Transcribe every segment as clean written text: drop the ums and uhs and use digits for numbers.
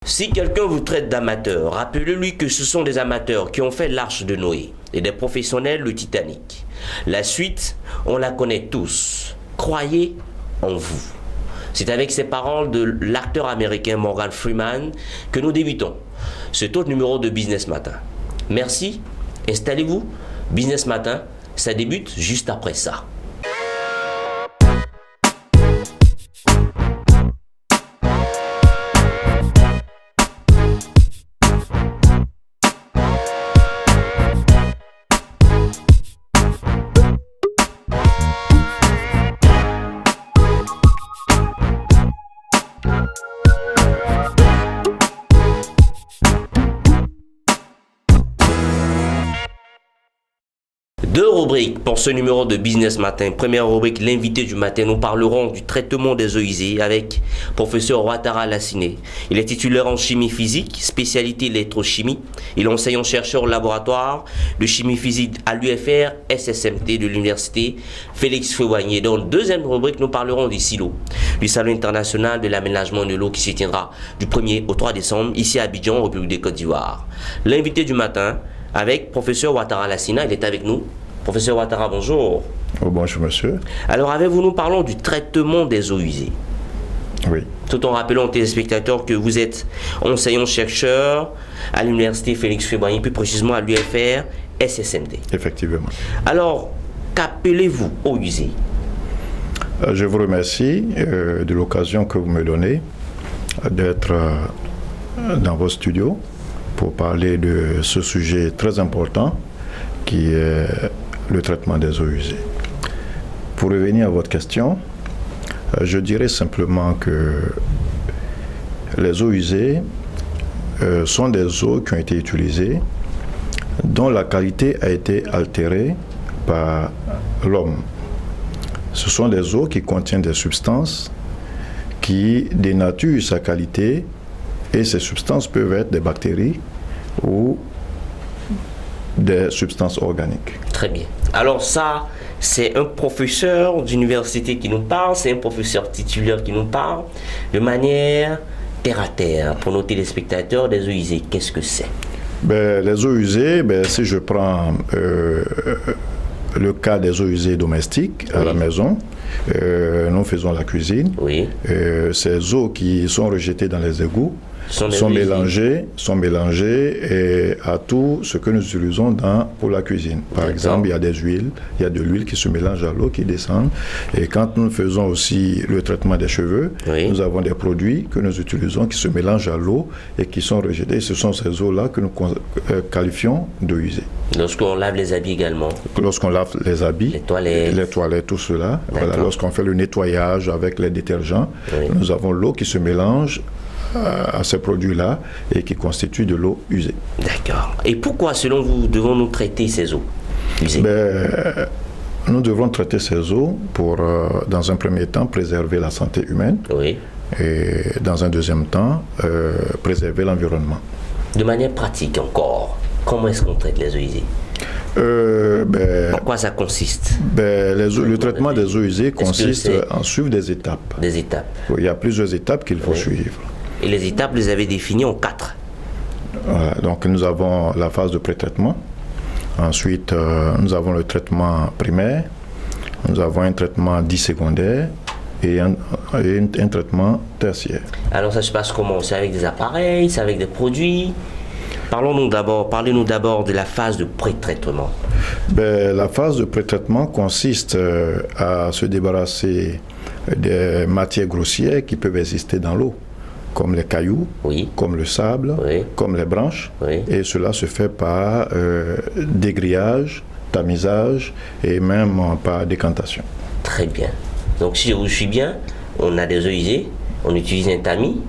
Si quelqu'un vous traite d'amateur, rappelez-lui que ce sont des amateurs qui ont fait l'Arche de Noé et des professionnels le Titanic. La suite, on la connaît tous. Croyez en vous. C'est avec ces paroles de l'acteur américain Morgan Freeman que nous débutons cet autre numéro de Business Matin. Merci, installez-vous. Business Matin, ça débute juste après ça. Deux rubriques pour ce numéro de Business Matin. Première rubrique, l'invité du matin. Nous parlerons du traitement des eaux usées avec professeur Ouattara Lassiné. Il est titulaire en chimie physique, spécialité électrochimie. Il est enseignant-chercheur au laboratoire de chimie physique à l'UFR SSMT de l'université Félix Houphouët-Boigny. Dans la deuxième rubrique, nous parlerons du SILO, du Salon international de l'aménagement de l'eau qui se tiendra du 1er au 3 décembre ici à Abidjan, République de Côte d'Ivoire. L'invité du matin avec professeur Ouattara Lassiné, il est avec nous. Professeur Ouattara, bonjour. Oh, bonjour, monsieur. Alors, avec vous, nous parlons du traitement des eaux usées. Oui. Tout en rappelant aux téléspectateurs que vous êtes enseignant-chercheur à l'université Félix Houphouët-Boigny, plus précisément à l'UFR SSMT. Effectivement. Alors, qu'appelez-vous eaux usées? Je vous remercie de l'occasion que vous me donnez d'être dans vos studios pour parler de ce sujet très important qui est le traitement des eaux usées. Pour revenir à votre question, je dirais simplement que les eaux usées sont des eaux qui ont été utilisées, dont la qualité a été altérée par l'homme. Ce sont des eaux qui contiennent des substances qui dénaturent sa qualité, et ces substances peuvent être des bactéries ou des substances organiques. Très bien. Alors ça, c'est un professeur d'université qui nous parle, c'est un professeur titulaire qui nous parle de manière terre à terre. Pour nos téléspectateurs, des eaux usées, qu'est-ce que c'est? Les eaux usées, si je prends le cas des eaux usées domestiques à la maison, nous faisons la cuisine. Oui. Ces eaux qui sont rejetées dans les égouts sont mélangées à tout ce que nous utilisons pour la cuisine. Par exemple, il y a des huiles, il y a de l'huile qui se mélange à l'eau, qui descend. Et quand nous faisons aussi le traitement des cheveux, nous avons des produits que nous utilisons qui se mélangent à l'eau et qui sont rejetés. Ce sont ces eaux-là que nous qualifions d'eau usée. Lorsqu'on lave les habits également? Lorsqu'on lave les habits, les toilettes, tout cela. Voilà, lorsqu'on fait le nettoyage avec les détergents, nous avons l'eau qui se mélange à ces produits-là et qui constituent de l'eau usée. D'accord. Et pourquoi, selon vous, devons-nous traiter ces eaux usées? Nous devons traiter ces eaux pour, dans un premier temps, préserver la santé humaine. Oui. Et dans un deuxième temps, préserver l'environnement. De manière pratique encore, comment est-ce qu'on traite les eaux usées? Pourquoi ça consiste? Le traitement des eaux usées consiste en suivre des étapes. Des étapes. Il y a plusieurs étapes qu'il faut suivre. Et les étapes, vous les avez définies en 4. Voilà, donc nous avons la phase de pré-traitement. Ensuite, nous avons le traitement primaire. Nous avons un traitement dit secondaire et un traitement tertiaire. Alors ça se passe comment? C'est avec des appareils? C'est avec des produits? Parlez-nous d'abord de la phase de pré-traitement. La phase de pré-traitement consiste à se débarrasser des matières grossières qui peuvent exister dans l'eau, comme les cailloux, comme le sable, comme les branches. Et cela se fait par dégrillage, tamisage et même par décantation. Très bien. Donc si je vous suis bien, on a des eaux usées, on utilise un tamis.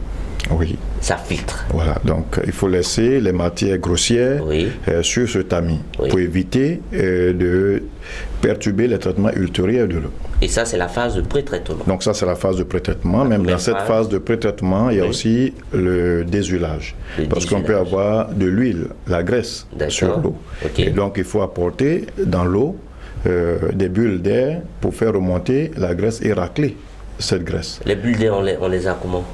Oui. Ça filtre. Voilà, donc il faut laisser les matières grossières sur ce tamis pour éviter de perturber les traitements ultérieurs de l'eau. Et ça, c'est la phase de pré-traitement. Donc ça, c'est la phase de pré-traitement. Même dans cette phase de pré-traitement, il y a aussi le désulage. Parce qu'on peut avoir de l'huile, la graisse sur l'eau. Et donc, il faut apporter dans l'eau des bulles d'air pour faire remonter la graisse et racler cette graisse. Les bulles d'air, on les a comment?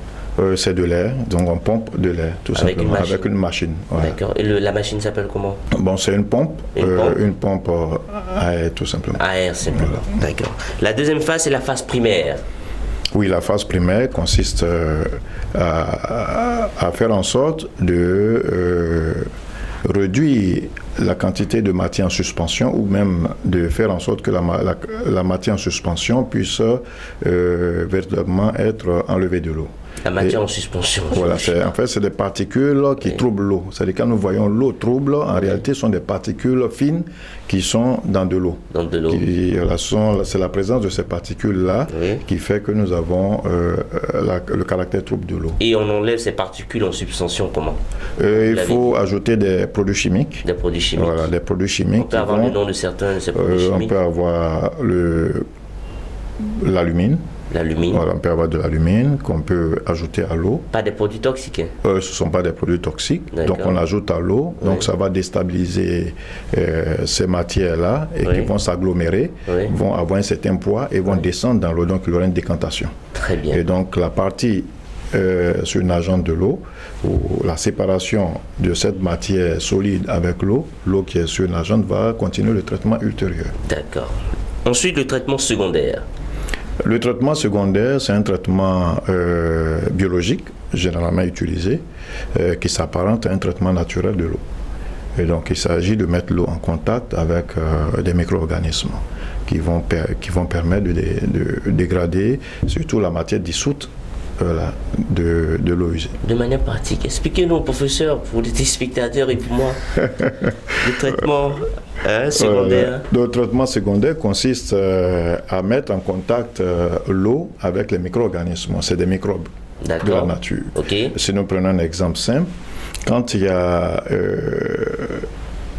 C'est de l'air, donc on pompe de l'air, tout simplement, avec une machine. Voilà. D'accord. Et la machine s'appelle comment? Bon, c'est une pompe à air, tout simplement. À air, simplement. Voilà. D'accord. La deuxième phase, c'est la phase primaire. Oui, la phase primaire consiste à faire en sorte de réduire la quantité de matière en suspension ou même de faire en sorte que la matière en suspension puisse véritablement être enlevée de l'eau. La matière en suspension. Voilà, en fait, c'est des particules qui troublent l'eau. C'est-à-dire quand nous voyons l'eau trouble, en réalité, ce sont des particules fines qui sont dans de l'eau. Dans de l'eau. C'est la présence de ces particules-là qui fait que nous avons le caractère trouble de l'eau. Et on enlève ces particules en suspension comment? Il faut ajouter des produits chimiques. Des produits chimiques. Voilà, des produits chimiques. On peut avoir le nom de certains de ces produits chimiques. On peut avoir l'alumine. L'alumine. Voilà, on peut avoir de l'alumine qu'on peut ajouter à l'eau. Pas des produits toxiques. Ce ne sont pas des produits toxiques. Donc on ajoute à l'eau. Donc ça va déstabiliser ces matières-là et qui vont s'agglomérer, vont avoir un certain poids et vont descendre dans l'eau. Donc il y aura une décantation. Très bien. Et donc la partie surnageante de l'eau, ou la séparation de cette matière solide avec l'eau qui est surnageante va continuer le traitement ultérieur. D'accord. Ensuite, le traitement secondaire. Le traitement secondaire, c'est un traitement biologique, généralement utilisé, qui s'apparente à un traitement naturel de l'eau. Et donc, il s'agit de mettre l'eau en contact avec des micro-organismes qui vont permettre de dégrader surtout la matière dissoute de l'eau usée. De manière pratique, expliquez-nous, professeur, pour les téléspectateurs et pour moi, le traitement secondaire. Le traitement secondaire consiste à mettre en contact l'eau avec les micro-organismes. C'est des microbes de la nature. Si nous prenons un exemple simple, quand il y a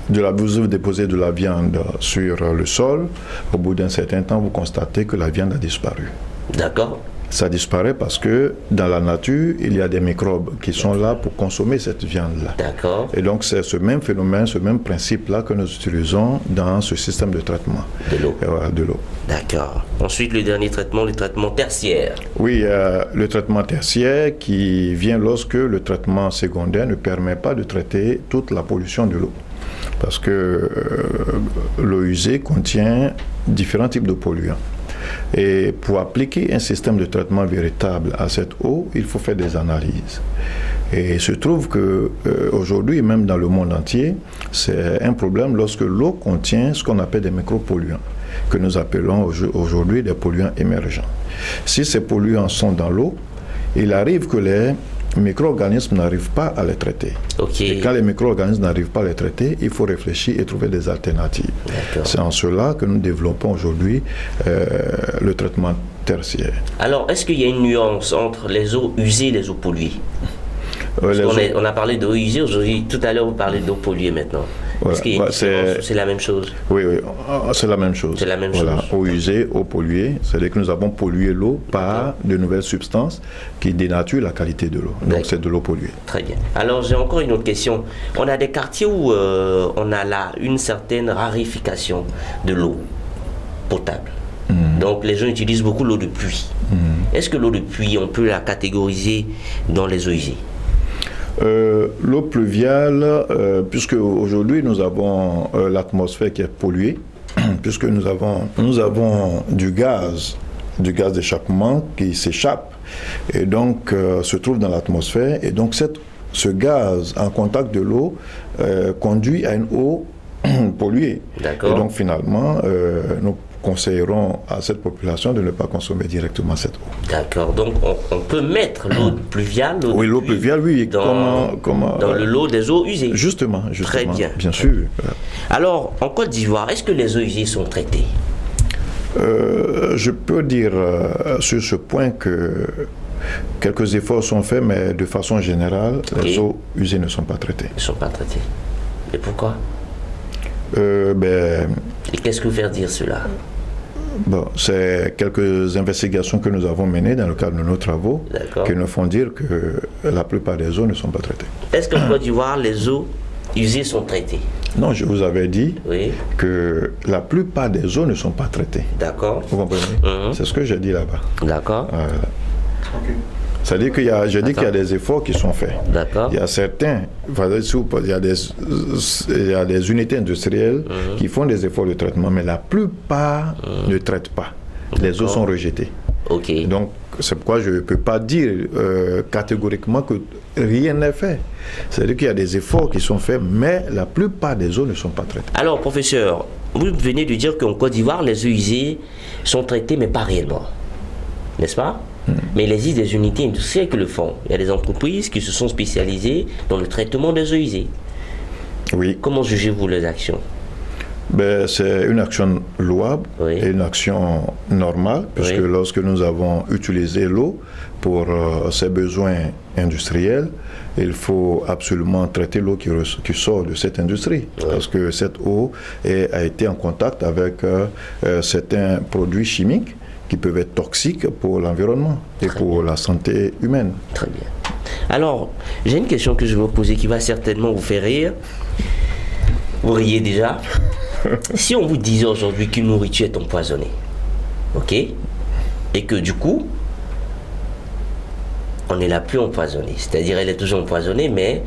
vous déposez de la viande sur le sol, au bout d'un certain temps, vous constatez que la viande a disparu. D'accord. Ça disparaît parce que dans la nature, il y a des microbes qui sont là pour consommer cette viande-là. D'accord. Et donc c'est ce même phénomène, ce même principe-là que nous utilisons dans ce système de traitement. De l'eau. Voilà, de l'eau. D'accord. Ensuite, le dernier traitement, le traitement tertiaire. Oui, le traitement tertiaire qui vient lorsque le traitement secondaire ne permet pas de traiter toute la pollution de l'eau. Parce que l'eau usée contient différents types de polluants. Et pour appliquer un système de traitement véritable à cette eau, il faut faire des analyses. Et il se trouve qu'aujourd'hui, même dans le monde entier, c'est un problème lorsque l'eau contient ce qu'on appelle des micropolluants, que nous appelons aujourd'hui des polluants émergents. Si ces polluants sont dans l'eau, il arrive que les micro-organismes n'arrivent pas à les traiter. Et quand les micro-organismes n'arrivent pas à les traiter, il faut réfléchir et trouver des alternatives. C'est en cela que nous développons aujourd'hui le traitement tertiaire. Alors, est-ce qu'il y a une nuance entre les eaux usées et les eaux polluées? On a parlé d'eau usée aujourd'hui, tout à l'heure vous parlez d'eau polluée maintenant. Voilà. Est-ce qu'il y a une différence, c'est la même chose? Oui, c'est la même chose. C'est la même chose. Eau usée, eau polluée, c'est-à-dire que nous avons pollué l'eau par de nouvelles substances qui dénaturent la qualité de l'eau. Donc c'est de l'eau polluée. Très bien. Alors j'ai encore une autre question. On a des quartiers où on a là une certaine raréfaction de l'eau potable. Donc les gens utilisent beaucoup l'eau de pluie. Est-ce que l'eau de pluie, on peut la catégoriser dans les eaux usées? L'eau pluviale, puisque aujourd'hui nous avons l'atmosphère qui est polluée, puisque nous avons du gaz d'échappement qui s'échappe et donc se trouve dans l'atmosphère, et donc ce gaz en contact de l'eau conduit à une eau polluée. D'accord. Et donc finalement nous conseillerons à cette population de ne pas consommer directement cette eau. D'accord, donc on peut mettre l'eau pluviale, oui, l'eau pluviale, oui, dans le lot des eaux usées. Justement. Très bien. Bien sûr. Alors, en Côte d'Ivoire, est-ce que les eaux usées sont traitées? Je peux dire sur ce point que quelques efforts sont faits, mais de façon générale, les eaux usées ne sont pas traitées. Ne sont pas traitées. Et pourquoi? Et qu'est-ce que vous fait dire cela? Bon, c'est quelques investigations que nous avons menées dans le cadre de nos travaux qui nous font dire que la plupart des eaux ne sont pas traitées. Est-ce qu'en Côte d'Ivoire, les eaux usées sont traitées? Non, je vous avais dit que la plupart des eaux ne sont pas traitées. D'accord. Vous comprenez? C'est ce que j'ai dit là-bas. D'accord. C'est-à-dire qu'il y a, je dis qu'il y a des efforts qui sont faits. D'accord. Il y a certains, il y a des unités industrielles qui font des efforts de traitement, mais la plupart ne traitent pas. Les eaux sont rejetées. Ok. Donc, c'est pourquoi je ne peux pas dire catégoriquement que rien n'est fait. C'est-à-dire qu'il y a des efforts qui sont faits, mais la plupart des eaux ne sont pas traitées. Alors, professeur, vous venez de dire qu'en Côte d'Ivoire, les eaux usées sont traitées, mais pas réellement. N'est-ce pas? Mais il existe des unités industrielles qui le font. Il y a des entreprises qui se sont spécialisées dans le traitement des eaux usées. Oui. Comment jugez-vous les actions? Ben, c'est une action louable et une action normale, puisque lorsque nous avons utilisé l'eau pour ses besoins industriels, il faut absolument traiter l'eau qui sort de cette industrie, parce que cette eau a été en contact avec certains produits chimiques qui peuvent être toxiques pour l'environnement et pour la santé humaine. Très bien. Alors, j'ai une question que je vais vous poser qui va certainement vous faire rire. Vous riez déjà. Si on vous disait aujourd'hui qu'une nourriture est empoisonnée, ok, et que du coup, on ne l'a plus empoisonnée, c'est-à-dire elle est toujours empoisonnée, mais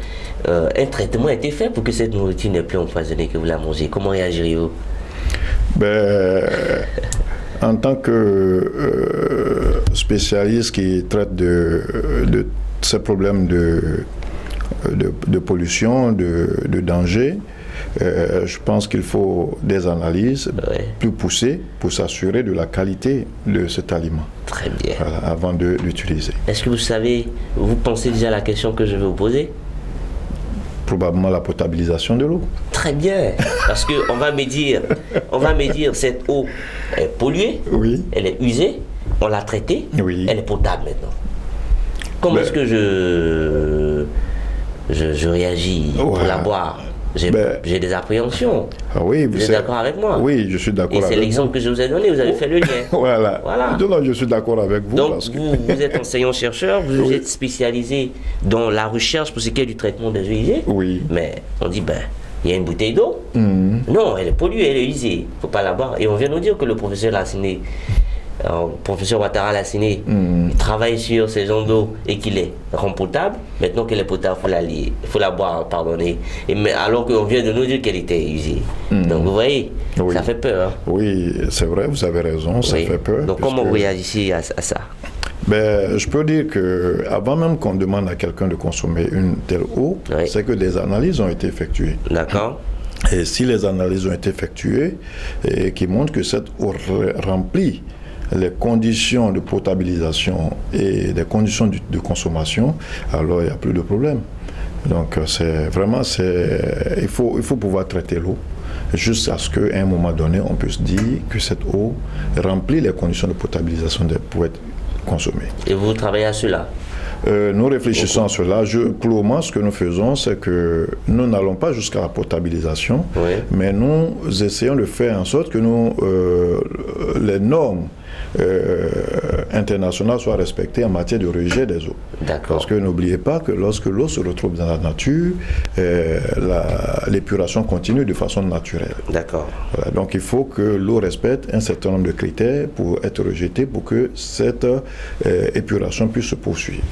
un traitement a été fait pour que cette nourriture n'est plus empoisonnée, que vous la mangez, comment réagiriez-vous? En tant que spécialiste qui traite de ces problèmes de pollution, de danger, je pense qu'il faut des analyses plus poussées pour s'assurer de la qualité de cet aliment. Très bien. Voilà, avant de l'utiliser. Est-ce que vous pensez déjà à la question que je vais vous poser? Probablement la potabilisation de l'eau. Très bien, parce qu'on va me dire, cette eau est polluée, elle est usée, on l'a traitée, elle est potable maintenant. Comment est-ce que je réagis pour la boire? J'ai des appréhensions. Vous êtes d'accord avec moi? Oui, je suis d'accord avec vous. Et c'est l'exemple que je vous ai donné, vous avez fait le lien. Voilà. Non, je suis d'accord avec vous. Donc, vous êtes enseignant-chercheur, vous êtes spécialisé dans la recherche pour ce qui est du traitement des eaux usées. Oui. Mais on dit, il y a une bouteille d'eau. Non, elle est polluée, elle est usée. Il ne faut pas la boire. Et on vient nous dire que le professeur Ouattara Lassine, il travaille sur ces ondes d'eau et qu'il est rend potable. Maintenant qu'elle est potable, il faut la boire, pardonnez. Mais alors qu'on vient de nous dire qu'elle était usée. Donc vous voyez, ça fait peur. Oui, c'est vrai, vous avez raison, ça fait peur. Donc comment vous réagissez à ça? Je peux dire que avant même qu'on demande à quelqu'un de consommer une telle eau, c'est que des analyses ont été effectuées. D'accord. Et si les analyses ont été effectuées et qui montrent que cette eau remplit les conditions de potabilisation et les conditions de consommation, alors il n'y a plus de problème. Donc il faut pouvoir traiter l'eau jusqu'à ce qu'à un moment donné, on puisse dire que cette eau remplit les conditions de potabilisation pour être consommée. Et vous travaillez à cela? Nous réfléchissons à cela. Pour le moment, ce que nous faisons, c'est que nous n'allons pas jusqu'à la potabilisation, mais nous essayons de faire en sorte que les normes internationales soient respectées en matière de rejet des eaux. Parce que n'oubliez pas que lorsque l'eau se retrouve dans la nature, l'épuration continue de façon naturelle. D'accord. Voilà, donc il faut que l'eau respecte un certain nombre de critères pour être rejetée, pour que cette épuration puisse se poursuivre.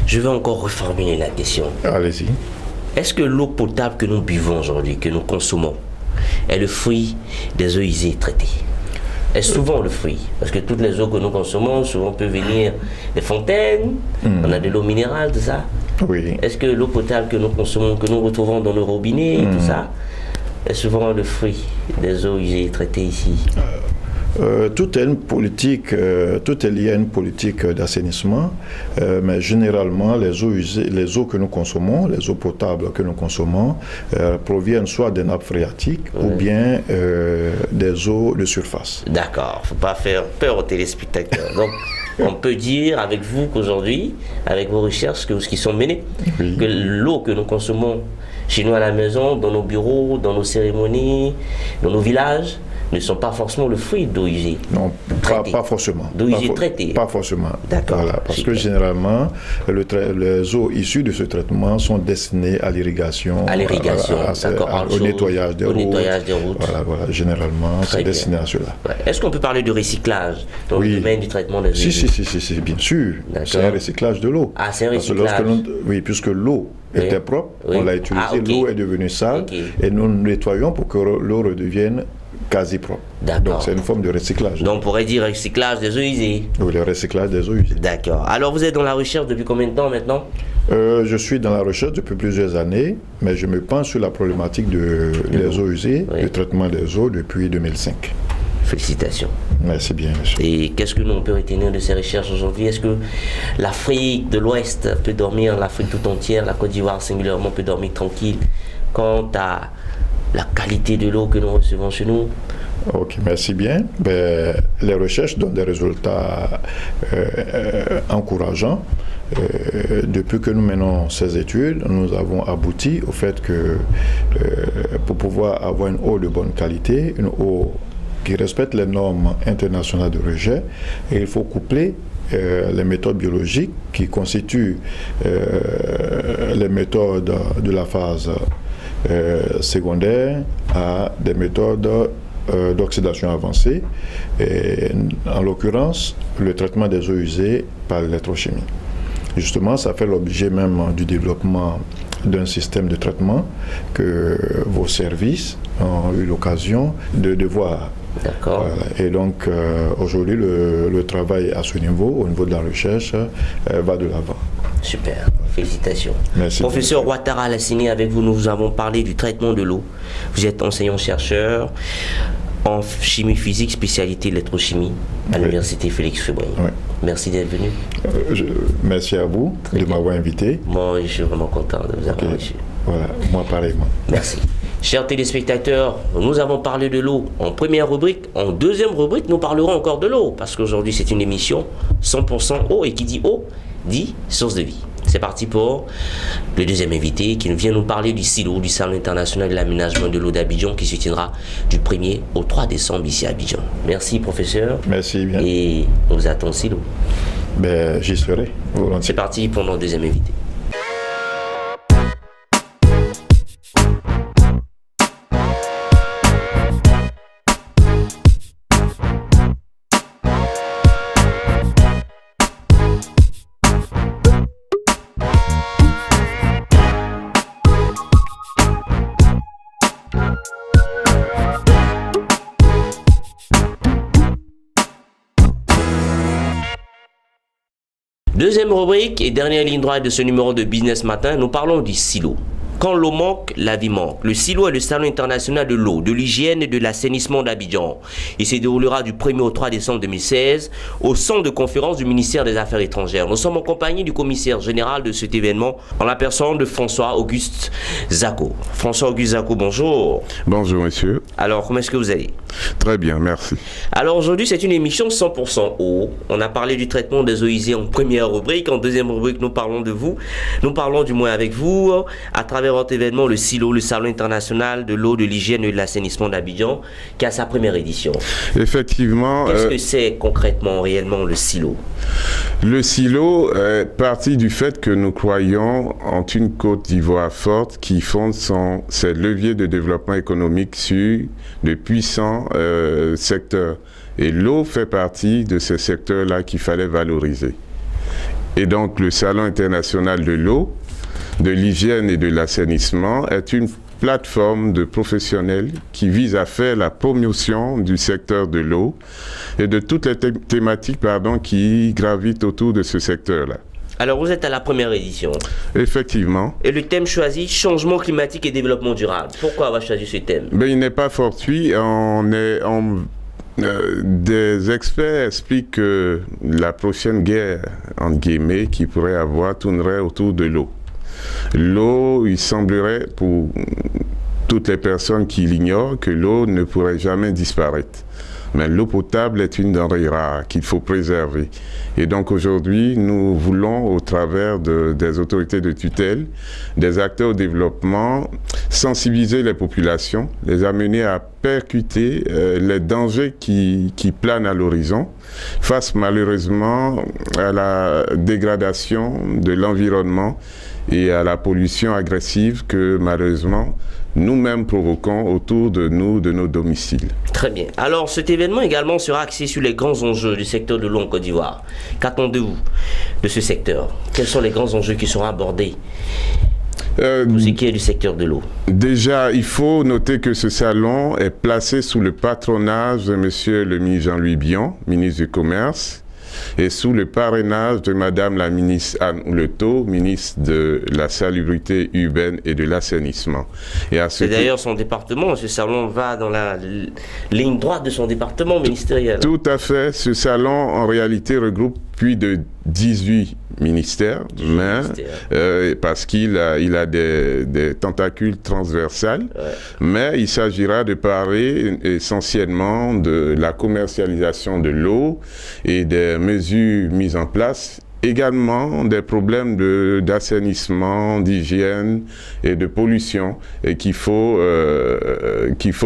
Je vais encore reformuler la question. Allez-y. Est-ce que l'eau potable que nous buvons aujourd'hui, que nous consommons, est le fruit des eaux usées traitées? Est souvent le fruit, parce que toutes les eaux que nous consommons souvent peuvent venir des fontaines, on a de l'eau minérale, tout ça. Oui. Est-ce que l'eau potable que nous consommons, que nous retrouvons dans le robinet, tout ça, est souvent le fruit des eaux usées traitées ici? Tout est lié à une politique d'assainissement, mais généralement les eaux que nous consommons, les eaux potables que nous consommons, proviennent soit des nappes phréatiques ou bien des eaux de surface. D'accord, il ne faut pas faire peur aux téléspectateurs. Donc, on peut dire avec vous qu'aujourd'hui, avec vos recherches qui sont menées, que l'eau que nous consommons chez nous à la maison, dans nos bureaux, dans nos cérémonies, dans nos villages, ne sont pas forcément le fruit d'eau usée. Non, pas forcément. D'eau usée traitée. Pas forcément. D'accord. Voilà, parce que généralement, les eaux issues de ce traitement sont destinées à l'irrigation. À l'irrigation, d'accord. Au nettoyage des routes. Nettoyage des routes. Voilà, généralement, c'est destiné à cela. Ouais. Est-ce qu'on peut parler de recyclage dans le domaine du traitement des eaux usées? Si, bien sûr. C'est un recyclage de l'eau. Ah, c'est un recyclage. Oui, puisque l'eau était propre, on l'a utilisée, l'eau est devenue sale, et nous nettoyons pour que l'eau redevienne quasi propre. Donc c'est une forme de recyclage. Donc on pourrait dire recyclage des eaux usées. Oui, le recyclage des eaux usées. D'accord. Alors vous êtes dans la recherche depuis combien de temps maintenant? Je suis dans la recherche depuis plusieurs années, mais je me penche sur la problématique des eaux usées, du traitement des eaux depuis 2005. Félicitations. Merci bien, monsieur. Et qu'est-ce que nous on peut retenir de ces recherches aujourd'hui? Est-ce que l'Afrique de l'Ouest peut dormir, l'Afrique tout entière, la Côte d'Ivoire singulièrement peut dormir tranquille quant à la qualité de l'eau que nous recevons chez nous? Ok, merci bien. Les recherches donnent des résultats encourageants. Depuis que nous menons ces études, nous avons abouti au fait que pour pouvoir avoir une eau de bonne qualité, une eau qui respecte les normes internationales de rejet, et il faut coupler les méthodes biologiques qui constituent les méthodes de la phase secondaire à des méthodes d'oxydation avancée, et en l'occurrence le traitement des eaux usées par l'électrochimie. Justement, ça fait l'objet même du développement d'un système de traitement que vos services ont eu l'occasion de voir. D'accord. Et donc aujourd'hui le travail à ce niveau, au niveau de la recherche, va de l'avant. Super, félicitations. Merci. Professeur Ouattara Lassine, avec vous, nous avons parlé du traitement de l'eau. Vous êtes enseignant-chercheur en chimie physique, spécialité électrochimie à l'université Félix Faubry. Oui. Merci d'être venu. Merci à vous de m'avoir invité. Moi, je suis vraiment content de vous avoir reçu. Voilà, moi pareillement. Merci. Chers téléspectateurs, nous avons parlé de l'eau en première rubrique. En deuxième rubrique, nous parlerons encore de l'eau, parce qu'aujourd'hui, c'est une émission 100% eau, et qui dit eau, dit source de vie. C'est parti pour le deuxième invité qui vient nous parler du SILO, du Salon international de l'aménagement de l'eau d'Abidjan, qui se tiendra du 1er au 3 décembre ici à Abidjan. Merci, professeur. Merci bien. Et on vous attend au SILO. J'y serai. C'est parti pour notre deuxième invité. Deuxième rubrique et dernière ligne droite de ce numéro de Business Matin, nous parlons du SILO. Quand l'eau manque, la vie manque. Le SILO est le Salon international de l'eau, de l'hygiène et de l'assainissement d'Abidjan. Il se déroulera du 1er au 3 décembre 2016 au centre de conférence du ministère des Affaires étrangères. Nous sommes en compagnie du commissaire général de cet événement, en la personne de François-Auguste Zako. François-Auguste Zako, bonjour. Bonjour monsieur. Alors, comment est-ce que vous allez? Très bien, merci. Alors aujourd'hui, c'est une émission 100% eau. On a parlé du traitement des eaux usées en première rubrique. En deuxième rubrique, nous parlons de vous. Nous parlons du moins avec vous à travers votre événement, le SILO, le Salon international de l'eau, de l'hygiène et de l'assainissement d'Abidjan, qui a sa première édition. Effectivement. Qu'est-ce que c'est concrètement, réellement, le SILO? Le SILO est parti du fait que nous croyons en une Côte d'Ivoire forte qui fonde ses leviers de développement économique sur de puissants secteurs. Et l'eau fait partie de ces secteurs-là qu'il fallait valoriser. Et donc le Salon international de l'eau, de l'hygiène et de l'assainissement est une plateforme de professionnels qui vise à faire la promotion du secteur de l'eau et de toutes les thématiques qui gravitent autour de ce secteur-là. Alors vous êtes à la première édition. Effectivement. Et le thème choisi, changement climatique et développement durable. Pourquoi avoir choisi ce thème? Il n'est pas fortuit. Des experts expliquent que la prochaine guerre, entre guillemets, qui pourrait avoir tournerait autour de l'eau. L'eau, il semblerait, pour toutes les personnes qui l'ignorent, que l'eau ne pourrait jamais disparaître. Mais l'eau potable est une denrée rare qu'il faut préserver. Et donc aujourd'hui, nous voulons, au travers des autorités de tutelle, des acteurs au développement, sensibiliser les populations, les amener à percuter les dangers qui planent à l'horizon, face malheureusement à la dégradation de l'environnement et à la pollution agressive que malheureusement nous-mêmes provoquons autour de nous, de nos domiciles. Très bien. Alors cet événement également sera axé sur les grands enjeux du secteur de l'eau en Côte d'Ivoire. Qu'attendez-vous de ce secteur? Quels sont les grands enjeux qui seront abordés pour ce qui est du secteur de l'eau? Déjà, il faut noter que ce salon est placé sous le patronage de Monsieur le ministre Jean-Louis Bion, ministre du Commerce, et sous le parrainage de Madame la ministre Anne Ouleto, ministre de la Salubrité urbaine et de l'assainissement. C'est d'ailleurs son département, ce salon va dans la ligne droite de son département ministériel. Tout à fait, ce salon en réalité regroupe plus de 18 ministères, mais parce qu'il a des tentacules transversales, mais il s'agira de parler essentiellement de la commercialisation de l'eau et des mesures mises en place, également des problèmes d'assainissement, d'hygiène et de pollution et qu'il faut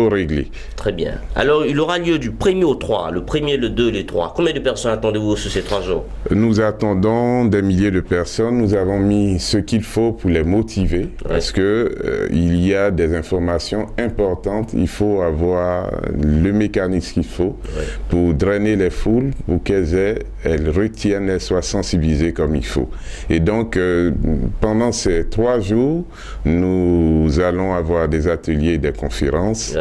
régler. Très bien. Alors, il aura lieu du 1er au 3, le 1er, le 2, le 3. Combien de personnes attendez-vous sur ces 3 jours? Nous attendons des milliers de personnes. Nous avons mis ce qu'il faut pour les motiver parce que il y a des informations importantes. Il faut avoir le mécanisme qu'il faut pour drainer les foules, pour qu'elles retiennent, elles soient sensibilisées comme il faut. Et donc, pendant ces 3 jours, nous allons avoir des ateliers et des conférences.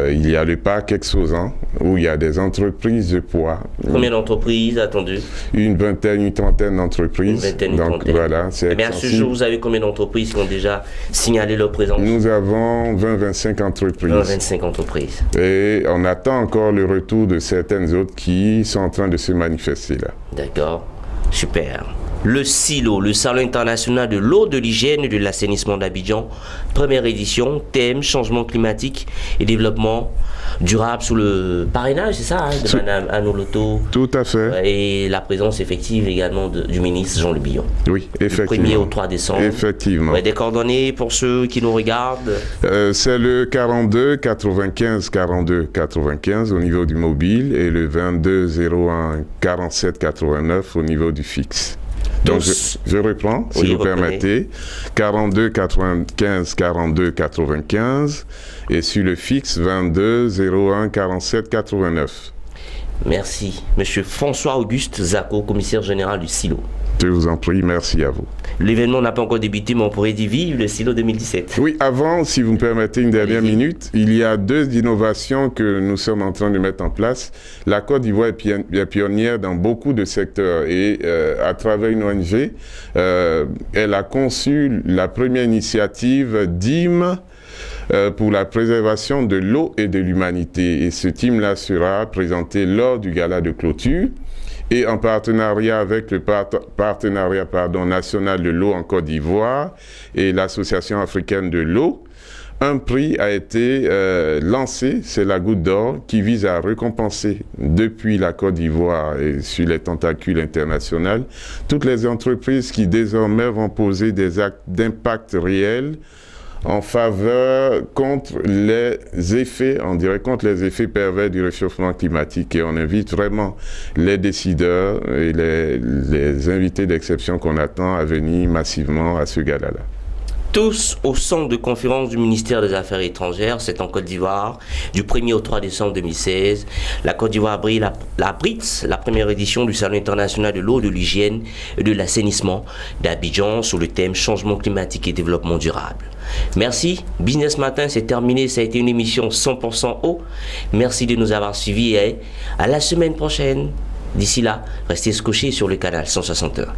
Il y a le parc exposant, où il y a des entreprises de poids. Combien d'entreprises attendues? Une vingtaine, une trentaine d'entreprises. Une vingtaine, une trentaine. Voilà, Mais à ce jour, vous avez combien d'entreprises qui ont déjà signalé leur présence? Nous avons 20-25 entreprises. 20-25 entreprises. Et on attend encore le retour de certaines autres qui sont en train de se manifester là. D'accord. Super. Le SILO, le Salon international de l'eau, de l'hygiène et de l'assainissement d'Abidjan, première édition, thème changement climatique et développement durable sous le parrainage, c'est ça, de Madame Anne Ouleto. Tout à fait. Et la présence effective également du ministre Jean-Louis Bion. Oui, effectivement. Du 1er au 3 décembre. Effectivement. Des coordonnées pour ceux qui nous regardent? C'est le 42 95 42 95 au niveau du mobile et le 22 01 47 89 au niveau du fixe. Donc, je reprends, si vous permettez. 42 95 42 95 et sur le fixe 22 01 47 89. Merci. Monsieur François-Auguste Zako, commissaire général du SILO. Je vous en prie, merci à vous. L'événement n'a pas encore débuté, mais on pourrait dire vive le SILO 2017. Oui, avant, si vous me permettez une dernière minute, il y a 2 innovations que nous sommes en train de mettre en place. La Côte d'Ivoire est pionnière dans beaucoup de secteurs et à travers une ONG, elle a conçu la première initiative DIM pour la préservation de l'eau et de l'humanité. Et ce team-là sera présenté lors du gala de clôture. Et en partenariat avec le partenariat national de l'eau en Côte d'Ivoire et l'Association africaine de l'eau, un prix a été lancé, c'est la Goutte d'Or, qui vise à récompenser depuis la Côte d'Ivoire et sur les tentacules internationales toutes les entreprises qui désormais vont poser des actes d'impact réel en faveur contre les effets, on dirait contre les effets pervers du réchauffement climatique. Et on invite vraiment les décideurs et les invités d'exception qu'on attend à venir massivement à ce gala-là. Tous au centre de conférence du ministère des Affaires étrangères, c'est en Côte d'Ivoire, du 1er au 3 décembre 2016. La Côte d'Ivoire abrite la première édition du Salon international de l'eau, de l'hygiène et de l'assainissement d'Abidjan sur le thème changement climatique et développement durable. Merci. Business Matin, c'est terminé. Ça a été une émission 100% eau. Merci de nous avoir suivis et à la semaine prochaine. D'ici là, restez scotchés sur le canal 161.